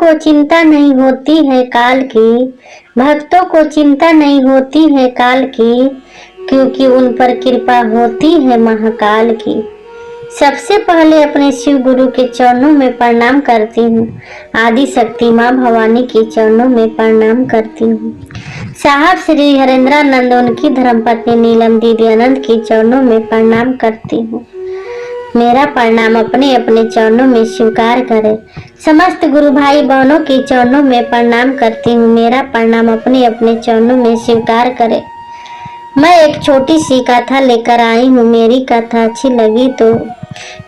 को चिंता नहीं होती है काल की, भक्तों को चिंता नहीं होती है काल की, क्योंकि उन पर कृपा होती है महाकाल की। सबसे पहले अपने शिव गुरु के चरणों में प्रणाम करती हूँ। आदि शक्ति माँ भवानी के चरणों में प्रणाम करती हूँ। साहब श्री हरेंद्रानंद उनकी धर्मपत्नी नीलम दीदी अनंत के चरणों में प्रणाम करती हूँ। मेरा प्रणाम अपने अपने चरणों में स्वीकार करें। समस्त गुरु भाई बहनों के चरणों में प्रणाम करती हूँ। मेरा प्रणाम अपने अपने चरणों में स्वीकार करें। मैं एक छोटी सी कथा लेकर आई हूँ। मेरी कथा अच्छी लगी तो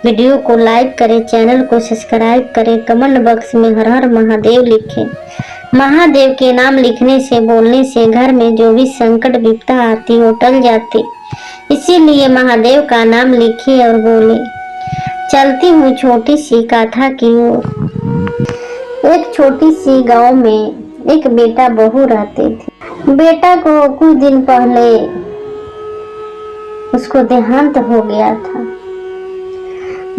वीडियो को लाइक करें, चैनल को सब्सक्राइब करें, कमेंट बॉक्स में हर हर महादेव लिखें। महादेव के नाम लिखने से, बोलने से घर में जो भी संकट विपदा आती वो टल जाती। इसीलिए महादेव का नाम लिखे और बोले। चलती हूँ छोटी सी कथा की ओर। एक छोटी सी गांव में एक बेटा बहू रहते थे। बेटा को कुछ दिन पहले उसको देहांत हो गया था।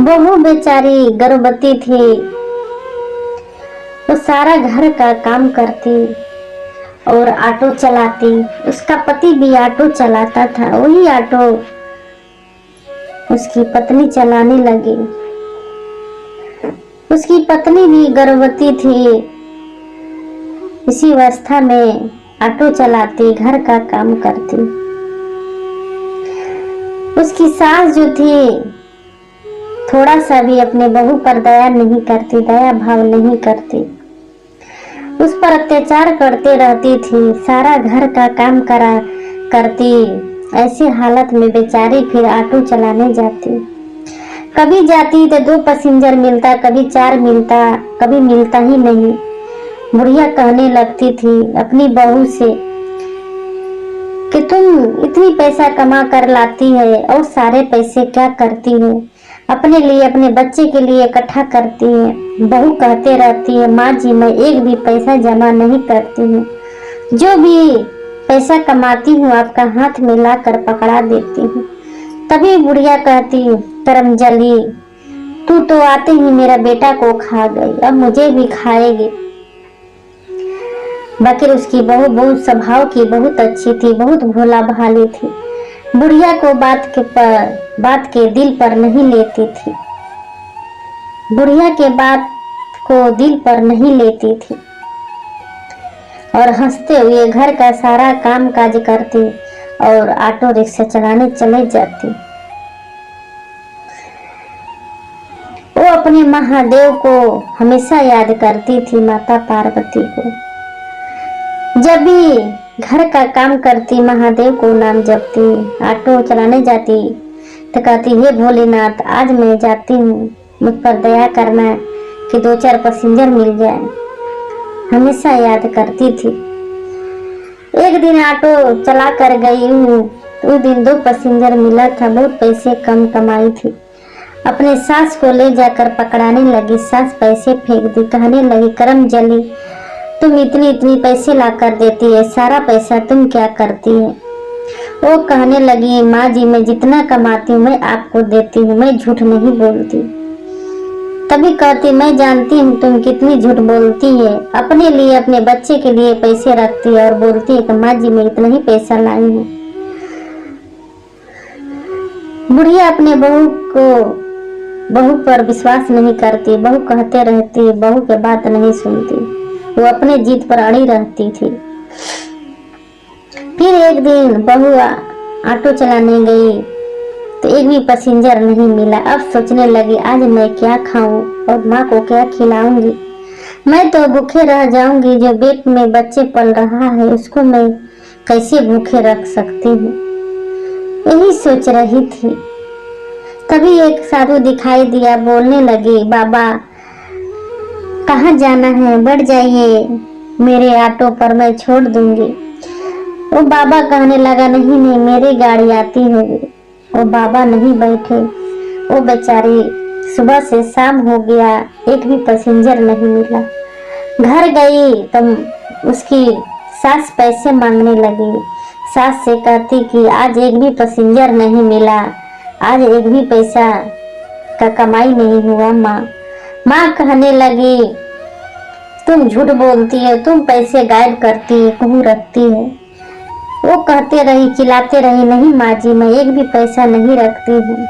बहू बेचारी गर्भवती थी। वो सारा घर का काम करती और ऑटो चलाती। उसका पति भी ऑटो चलाता था। वही ऑटो उसकी पत्नी चलाने लगी। उसकी पत्नी भी गर्भवती थी। इसी अवस्था में ऑटो चलाती, घर का काम करती। उसकी सास जो थी थोड़ा सा भी अपने बहू पर दया नहीं करती, दया भाव नहीं करती। उस पर अत्याचार करते रहती थी। सारा घर का काम करती। ऐसी हालत में बेचारी फिर ऑटो चलाने जाती। कभी जाती तो 2 पैसेंजर मिलता, कभी 4 मिलता, कभी मिलता ही नहीं। बुढ़िया कहने लगती थी अपनी बहू से कि तुम इतनी पैसा कमा कर लाती है और सारे पैसे क्या करती हो? अपने लिए, अपने बच्चे के लिए इकट्ठा करती है। बहू कहते रहती है, माँ जी मैं एक भी पैसा जमा नहीं करती हूँ। जो भी पैसा कमाती हूँ आपका हाथ में ला कर पकड़ा देती हूँ। तभी बुढ़िया कहती, करम जली, तू तो आते ही मेरा बेटा को खा गई, अब मुझे भी खाएगी। बाकी उसकी बहू बहुत स्वभाव की बहुत अच्छी थी, बहुत भोला भाली थी। बुढ़िया को बात के दिल पर नहीं लेती थी। बुढ़िया के बात को दिल पर नहीं लेती थी और हंसते हुए घर का सारा काम काज करती और ऑटो रिक्शा चलाने चले जाती। वो अपने महादेव को हमेशा याद करती थी, माता पार्वती को। जब भी घर का काम करती महादेव को नाम जपती, ऑटो चलाने जाती तो कहती, हे भोलेनाथ आज मैं जाती हूँ, मुझ पर दया करना कि 2-4 पैसेंजर मिल जाए। हमेशा याद करती थी। एक दिन ऑटो चला कर गई हूँ, उस दिन 2 पैसेंजर मिला था। बहुत पैसे कम कमाई थी। अपने सास को ले जाकर पकड़ाने लगी। सास पैसे फेंक दी, कहने लगी, करम जली, तुम इतनी पैसे ला कर देती है, सारा पैसा तुम क्या करती है? वो कहने लगी, माँ जी मैं जितना कमाती हूँ मैं आपको देती हूँ, मैं झूठ नहीं बोलती। तभी कहती, मैं जानती हूँ तुम कितनी झूठ बोलती है। अपने लिए, अपने बच्चे के लिए पैसे रखती है और बोलती है कि माँ जी मैं इतना ही पैसा लाई हूँ। बुढ़िया अपने बहू पर विश्वास नहीं करती। बहू कहते रहती, बहू के बात नहीं सुनती। वो अपने जिद पर अड़ी रहती थी। फिर एक दिन बहू ऑटो चलाने गई तो एक भी पैसेंजर नहीं मिला। अब सोचने लगी, आज मैं क्या खाऊं और माँ को क्या खिलाऊंगी? मैं तो भूखे रह जाऊंगी। जो पेट में बच्चे पल रहा है उसको मैं कैसे भूखे रख सकती हूँ? यही सोच रही थी। तभी एक साधु दिखाई दिया। बोलने लगी, बाबा कहाँ जाना है? बढ़ जाइए, मेरे ऑटो पर मैं छोड़ दूंगी। वो बाबा कहने लगा, नहीं मेरी गाड़ी आती होगी। वो बाबा नहीं बैठे। वो बेचारी सुबह से शाम हो गया, एक भी पैसेंजर नहीं मिला। घर गई तो उसकी सास पैसे मांगने लगी। सास से कहती कि आज एक भी पैसेंजर नहीं मिला, आज एक भी पैसा का कमाई नहीं हुआ। माँ कहने लगी, तुम झूठ बोलती है, तुम पैसे गायब करती है, कहूँ रखती है। वो कहते रही, चिल्लाते रही, नहीं माँ जी मैं एक भी पैसा नहीं रखती हूँ।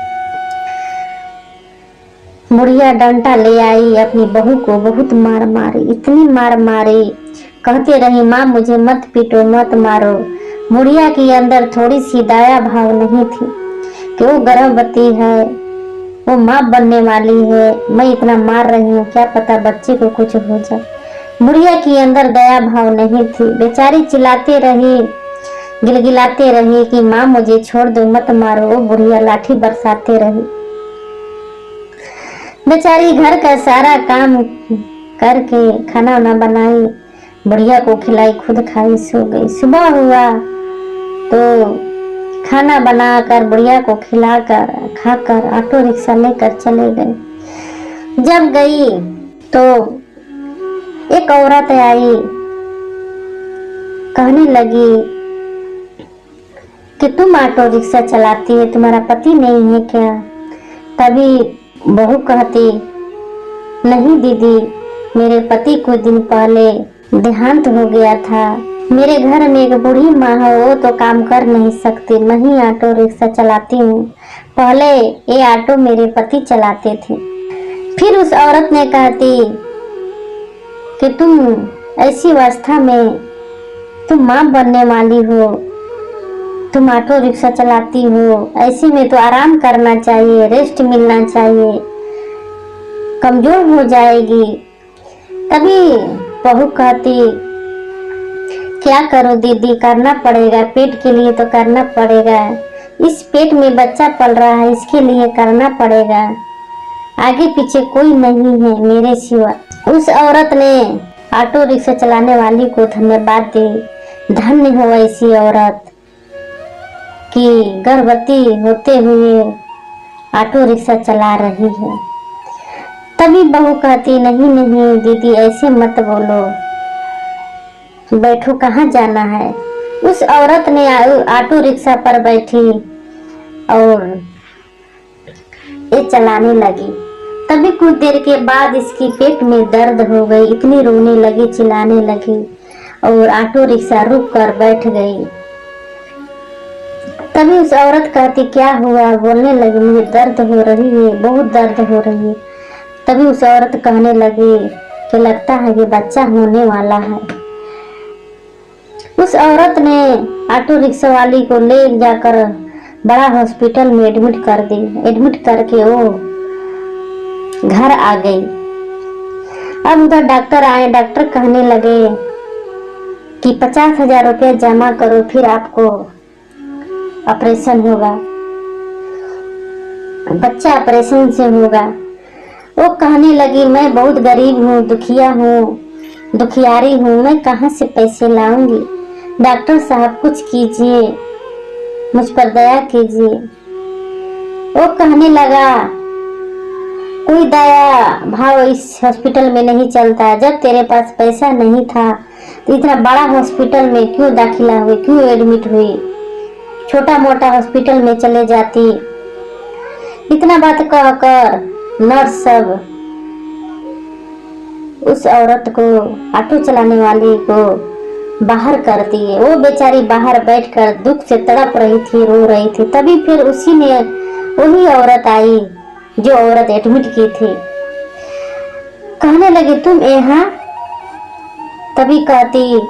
बुढ़िया डंडा ले आई, अपनी बहू को बहुत मार मारी, इतनी मार मारी, कहते रही माँ मुझे मत पीटो, मत मारो। बुढ़िया के अंदर थोड़ी सी दया भाव नहीं थी कि वो गर्भवती है, वो माँ बनने वाली है, मैं इतना मार रही हूँ, क्या पता बच्चे को कुछ हो जाए। बुढ़िया के अंदर दया भाव नहीं थी, बेचारी चिल्लाते रही, गिलगिलाते रही कि माँ मुझे छोड़ दो, मत मारो। वो बुढ़िया लाठी बरसाते रही। बेचारी घर का सारा काम करके खाना वाना बनाई, बुढ़िया को खिलाई, खुद खाई, सो गई। सुबह हुआ तो खाना बनाकर बुढ़िया को खिलाकर खाकर ऑटो रिक्शा लेकर चले गए। जब गई तो एक औरत आई, कहने लगी कि तुम ऑटो रिक्शा चलाती है, तुम्हारा पति नहीं है क्या? तभी बहू कहती, नहीं दीदी मेरे पति कुछ दिन पहले देहांत हो गया था, मेरे घर में एक बूढ़ी माँ है, वो तो काम कर नहीं सकती, मैं ही ऑटो रिक्शा चलाती हूँ, पहले ये ऑटो मेरे पति चलाते थे। फिर उस औरत ने कहती कि तुम ऐसी अवस्था में तुम माँ बनने वाली हो, तुम ऑटो रिक्शा चलाती हो, ऐसे में तो आराम करना चाहिए, रेस्ट मिलना चाहिए, कमजोर हो जाएगी। तभी बहू कहती, क्या करो दीदी, करना पड़ेगा, पेट के लिए तो करना पड़ेगा, इस पेट में बच्चा पल रहा है, इसके लिए करना पड़ेगा, आगे पीछे कोई नहीं है मेरे सिवा। उस औरत ने ऑटो रिक्शा चलाने वाली को धन्यवाद दी, धन्य हो ऐसी औरत कि गर्भवती होते हुए ऑटो रिक्शा चला रही है। तभी बहू कहती, नहीं नहीं दीदी ऐसे मत बोलो, बैठो, कहाँ जाना है। उस औरत ने ऑटो रिक्शा पर बैठी और ये चलाने लगी। तभी कुछ देर के बाद इसकी पेट में दर्द हो गई, इतनी रोने लगी, चिल्लाने लगी और ऑटो रिक्शा रुक कर बैठ गई। तभी उस औरत कहती, क्या हुआ? बोलने लगी, मुझे दर्द हो रही है, बहुत दर्द हो रही है। तभी उस औरत कहने लगी कि लगता है कि बच्चा होने वाला है। उस औरत ने ऑटो रिक्शा वाली को ले जाकर बड़ा हॉस्पिटल में एडमिट कर दी। एडमिट करके वो घर आ गई। अब उधर डॉक्टर आए, डॉक्टर कहने लगे कि 50,000 रुपया जमा करो, फिर आपको ऑपरेशन होगा, बच्चा ऑपरेशन से होगा। वो कहने लगी, मैं बहुत गरीब हूँ, दुखिया हूँ, दुखियारी हूँ, मैं कहाँ से पैसे लाऊंगी? डॉक्टर साहब कुछ कीजिए, मुझ पर दया कीजिए। वो कहने लगा, कोई दया भाव इस हॉस्पिटल में नहीं चलता, जब तेरे पास पैसा नहीं था तो इतना बड़ा हॉस्पिटल में क्यों दाखिला हुई, क्यों एडमिट हुई? छोटा मोटा हॉस्पिटल में चले जाती। इतना बात कहकर नर्स सब उस औरत को, ऑटो चलाने वाली को बाहर कर दिए। वो बेचारी बाहर बैठकर दुख से तड़प रही थी, रो रही थी। तभी फिर उसी ने वही औरत आई जो औरत एडमिट की थी, कहने लगी, तुम यहाँ? तभी कहती,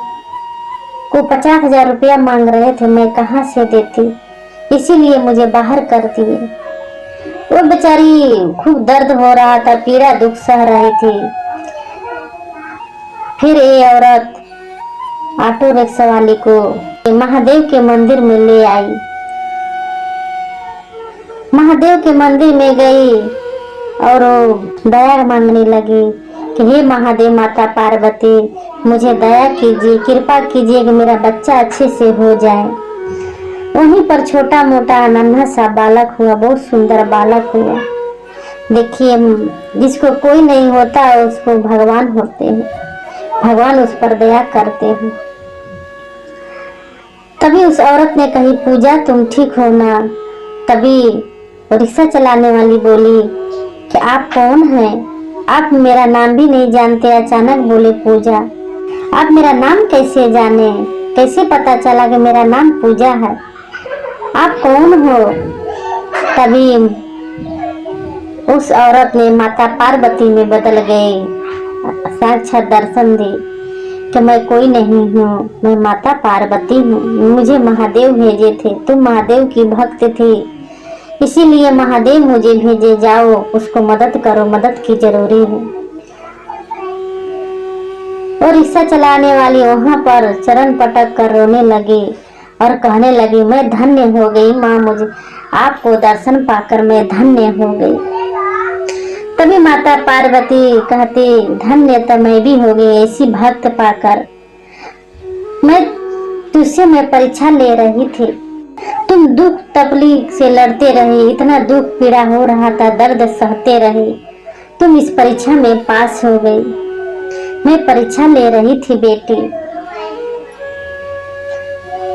को 50,000 रुपया मांग रहे थे, मैं कहाँ से देती, इसीलिए मुझे बाहर कर दिए। वो बेचारी खूब दर्द हो रहा था, पीड़ा दुख सह रही थी। फिर ये औरत ऑटो रिक्शा वाली को महादेव के मंदिर में ले आई। महादेव के मंदिर में गई और दया मांगने लगी कि हे महादेव, माता पार्वती, मुझे दया कीजिए, कृपा कीजिए कि मेरा बच्चा अच्छे से हो जाए। वहीं पर छोटा मोटा नन्हा सा बालक हुआ, बहुत सुंदर बालक हुआ। देखिए, जिसको कोई नहीं होता उसको भगवान होते हैं, भगवान उस पर दया करते हैं। तभी उस औरत ने कही, पूजा तुम ठीक हो ना? तभी रिक्शा चलाने वाली बोली कि आप कौन हैं? आप मेरा नाम भी नहीं जानते, अचानक बोले पूजा। आप मेरा नाम कैसे जाने, कैसे पता चला कि मेरा नाम पूजा है? आप कौन हो? तभी उस औरत ने माता पार्वती में बदल गई, साक्षात दर्शन दी कि मैं कोई नहीं हूँ, मैं माता पार्वती हूँ। मुझे महादेव भेजे थे, तुम महादेव की भक्त थी, इसीलिए महादेव मुझे भेजे, जाओ उसको मदद करो, मदद की जरूरी है। और रिक्शा चलाने वाली वहां पर चरण पटक कर रोने लगी और कहने लगी, मैं धन्य हो गई माँ, मुझे आपको दर्शन पाकर मैं धन्य हो गई। तभी माता पार्वती कहती, धन्य तो मैं भी हो गई ऐसी भक्त पाकर। मैं तुझसे मैं परीक्षा ले रही थी, तुम दुख तकलीफ से लड़ते रहे, इतना दुख पीड़ा हो रहा था, दर्द सहते रहे, तुम इस परीक्षा में पास हो गई। मैं परीक्षा ले रही थी बेटी,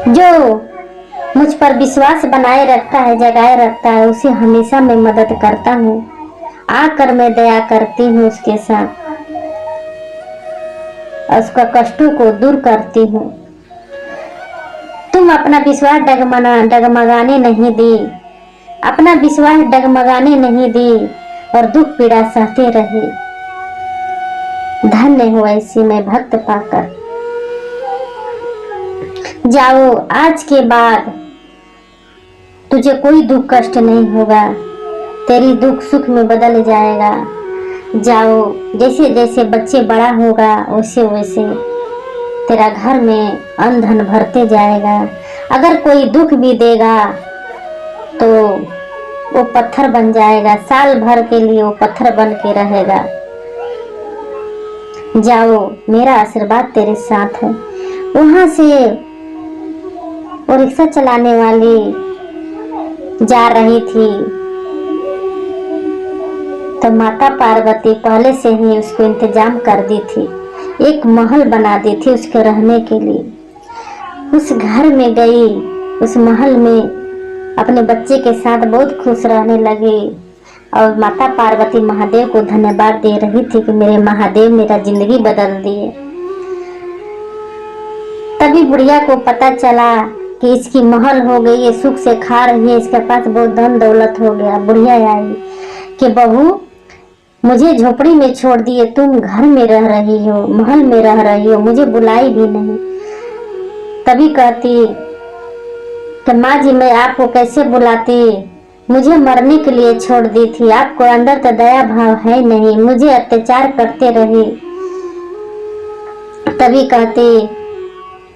जो मुझ पर विश्वास बनाए रखता है, जगाए रखता है, उसे हमेशा मैं मदद करता हूँ, आकर मैं दया करती हूँ उसके साथ, उसका कष्टों को दूर करती हूँ। तुम अपना विश्वास डगमगाने नहीं दी, अपना विश्वास डगमगाने नहीं दी और दुख पीड़ा सहते रहे। धन्य हो ऐसी मैं भक्त पाकर। जाओ, आज के बाद तुझे कोई दुख कष्ट नहीं होगा, तेरी दुख सुख में बदल जाएगा। जाओ, जैसे जैसे बच्चे बड़ा होगा वैसे वैसे तेरा घर में अन्न धन भरते जाएगा। अगर कोई दुख भी देगा तो वो पत्थर बन जाएगा, साल भर के लिए वो पत्थर बन के रहेगा। जाओ, मेरा आशीर्वाद तेरे साथ है। वहां से वो रिक्शा चलाने वाली जा रही थी तो माता पार्वती पहले से ही उसको इंतजाम कर दी थी, एक महल बना दी थी उसके रहने के लिए। उस घर में गई, उस महल में अपने बच्चे के साथ बहुत खुश रहने लगी और माता पार्वती महादेव को धन्यवाद दे रही थी कि मेरे महादेव मेरा जिंदगी बदल दिए। तभी बुढ़िया को पता चला कि इसकी महल हो गई, ये सुख से खा रही है, इसके पास बहुत धन दौलत हो गया। बुढ़िया आई कि बहू, मुझे झोपड़ी में छोड़ दिए, तुम घर में रह रही हो, महल में रह रही हो, मुझे बुलाई भी नहीं। तभी कहती कि माँ जी, मैं आपको कैसे बुलाती, मुझे मरने के लिए छोड़ दी थी, आपको अंदर तो दया भाव है नहीं, मुझे अत्याचार करते रही। तभी कहती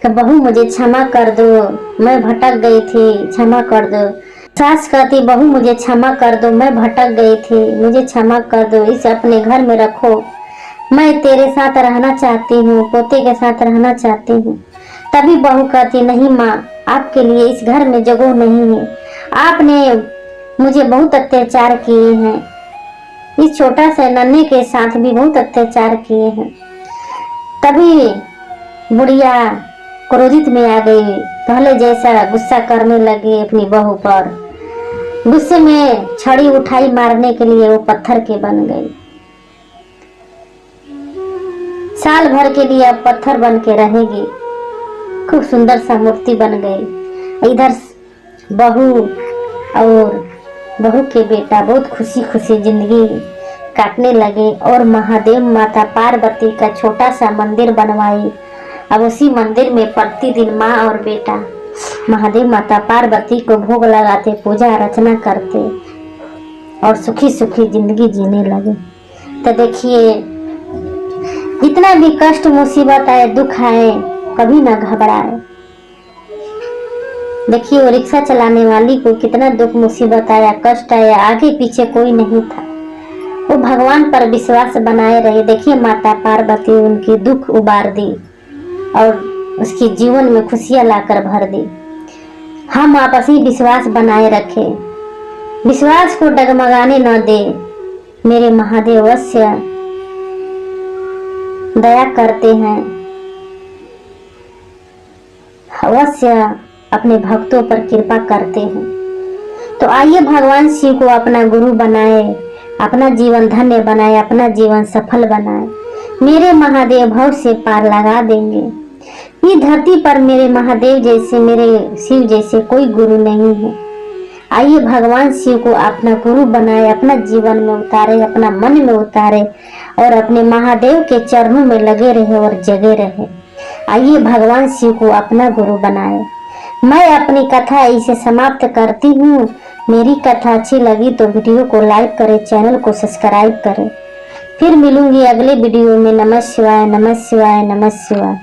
कि बहू मुझे क्षमा कर दो, मैं भटक गई थी, क्षमा कर दो। सास कहती, बहू मुझे क्षमा कर दो, मैं भटक गई थी, मुझे क्षमा कर दो, इसे अपने घर में रखो, मैं तेरे साथ रहना चाहती हूँ, पोते के साथ रहना चाहती हूँ। तभी बहू कहती, नहीं माँ, आपके लिए इस घर में जगह नहीं है, आपने मुझे बहुत अत्याचार किए हैं, इस छोटा सा नन्हे के साथ भी बहुत अत्याचार किए हैं। तभी बुढ़िया क्रोधित में आ गई, पहले जैसा गुस्सा करने लगी अपनी बहू पर। गुस्से में छड़ी उठाई मारने के लिए, वो पत्थर के बन गई। साल भर के लिए अब पत्थर बन के रहेगी, खूब सुंदर सा मूर्ति बन गई। इधर बहू और बहू के बेटा बहुत खुशी खुशी जिंदगी काटने लगे और महादेव माता पार्वती का छोटा सा मंदिर बनवाई। अब उसी मंदिर में प्रतिदिन माँ और बेटा महादेव माता पार्वती को भोग लगाते, पूजा अर्चना करते और सुखी सुखी जिंदगी जीने लगे। तो देखिए, जितना भी कष्ट मुसीबत आए, दुख आए, कभी ना घबराए। देखिए, वो रिक्शा चलाने वाली को कितना दुख मुसीबत आया, कष्ट आया, आगे पीछे कोई नहीं था, वो भगवान पर विश्वास बनाए रहे। देखिए, माता पार्वती उनकी दुख उबार दी और उसके जीवन में खुशियां लाकर भर दी। हम आपस ही विश्वास बनाए रखें, विश्वास को डगमगाने न दे। मेरे महादेव अवश्य दया करते हैं, अवश्य अपने भक्तों पर कृपा करते हैं। तो आइए भगवान शिव को अपना गुरु बनाए, अपना जीवन धन्य बनाए, अपना जीवन सफल बनाए। मेरे महादेव भव से पार लगा देंगे। ये धरती पर मेरे महादेव जैसे, मेरे शिव जैसे कोई गुरु नहीं है। आइए भगवान शिव को अपना गुरु बनाए, अपना जीवन में उतारे, अपना मन में उतारे और अपने महादेव के चरणों में लगे रहे और जगे रहे। आइए भगवान शिव को अपना गुरु बनाए। मैं अपनी कथा इसे समाप्त करती हूँ। मेरी कथा अच्छी लगी तो वीडियो को लाइक करें, चैनल को सब्सक्राइब करें। फिर मिलूंगी अगले वीडियो में। नमः शिवाय, नमः शिवाय, नमः शिवाय।